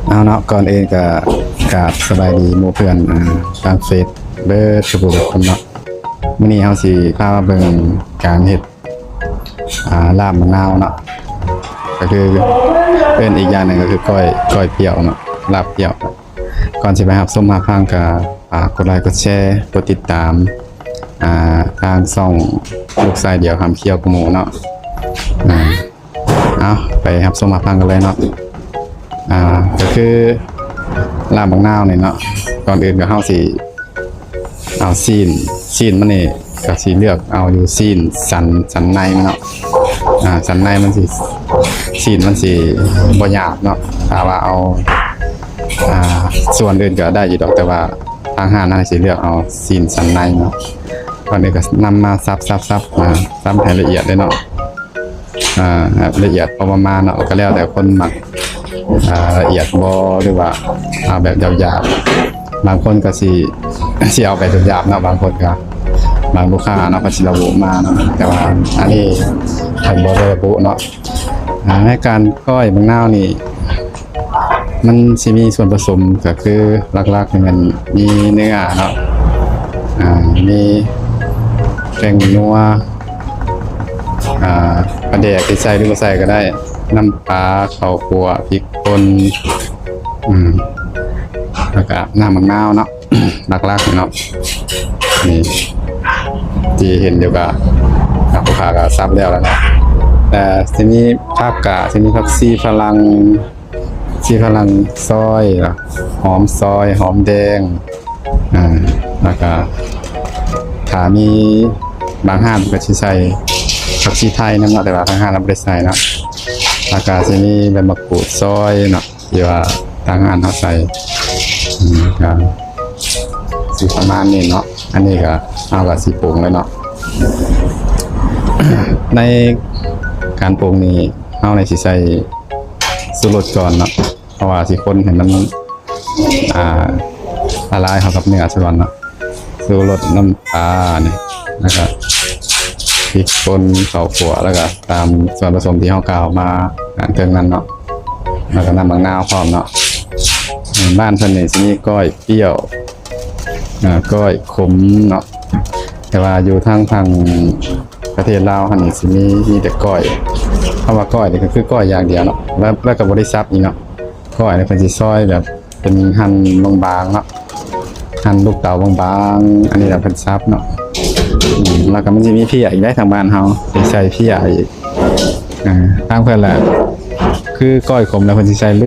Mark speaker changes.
Speaker 1: เอาเนาะก่อนอื่นก็กราบสบายดีหมู่เพื่อนทางเฟซเบิร์ดทุกคนเนาะมื้อนี้เฮาสิพามาเบิ่งการเฮ็ดลาบมะนาวเนาะก็คือเป็นอีกอย่างหนึงก็คือก้อยเปรี้ยวเนาะลาบเปรี้ยวก่อนสิไปรับชมรับฟังก็ฝากกดไลค์กดแชร์กดติดตามทางช่องลูกชายเดียวคำเคี้ยวกับหมูเนาะเอาไปรับชมรับฟังกันเลยเนาะก็คือลาบมะนาวเนี่ยเนาะก่อนอื่นก็เฮาสิเอาซีนมันนี่ก็สิเลือกเอาอยู่ซีนสันในมันเนาะสันในมันสิซีนมันสิบ่หยาบเนาะถ้าว่าเอาส่วนอื่นก็ได้อยู่ดอกแต่ว่าทางห้างน่าสิเลือกเอาซีนสันในเนาะก่อนอื่นก็นำมาซับมาซับให้ละเอียดเลยเนาะละเอียดพอประมาณเนาะก็แล้วแต่คนมักละเอียดบ่หรือว่าเอาแบบหยาบๆบางคนก็สิเอาแบบหยาบๆเนาะบางคนก็บางลูกค้าเนาะก็สิระบุมาเนาะแต่ว่าอันนี้เพิ่นบ่ได้ระบุเนาะในการก้อยมะนาวนี่มันสิมีส่วนผสมก็คือหลักๆนี่มันมีเนื้อเนาะมีแป้งนัวปลาแดกที่ใส่หรือบ่ใส่ก็ได้น้ำปลาข้าวคั่วพริกป่นแล้วก็น้ำมะนาวเนาะ หลักๆเนาะนี่ที่เห็นอยู่ก็ลูกค้าก็ซับแล้วนะแต่ทีนี้ผักชีฝรั่งซอยหอมซอยหอมแดงแล้วก็ถ้ามีบางห้างก็สิใส่ผักชีไทยนำเนาะแต่ว่าทางห้างเราบ่ได้ใส่เนาะแล้วก็สิมีใบมะกรูดซอยเนาะที่ว่าทางห้างเฮาใส่ก็สิประมาณนี้เนาะอันนี้ก็เอาก็สิปรุงเลยเนาะ ในการปรุงนี้เอาในสิใส่สูตรรสก่อนเนาะเพราะว่าสิคนให้มันละลายเข้ากับเนื้อซะก่อนเนาะสูตรรสน้ำปลาเนี่ยแล้วก็พริกป่นข้าวคั่วแล้วก็ตามส่วนผสมที่เฮากล่าวมาเครื่องนั้นเนาะแล้วก็น้ำมะนาวพร้อมเนาะบ้านเพิ่นนี่สิมีก้อยเปรี้ยวก้อยขมเนาะแต่ว่าอยู่ทางประเทศลาวหั่นนี่สิมีแต่ก้อยเพราะว่าก้อยนี่ก็คือก้อยอย่างเดียวเนาะแล้วก็บ่ได้ซับอีกเนาะก้อยนี่เพิ่นสิซอยแบบเป็นหั่นบางๆเนาะหั่นลูกเต๋าบางๆอันนี้ก็เพิ่นซับเนาะแล้วก็มันสิมีเพี้ยอีกได้ทางบ้านเฮาสิใส่เพี้ยอีกทางเพิ่นแหละคือก้อยขมแล้วเพิ่นสิใส่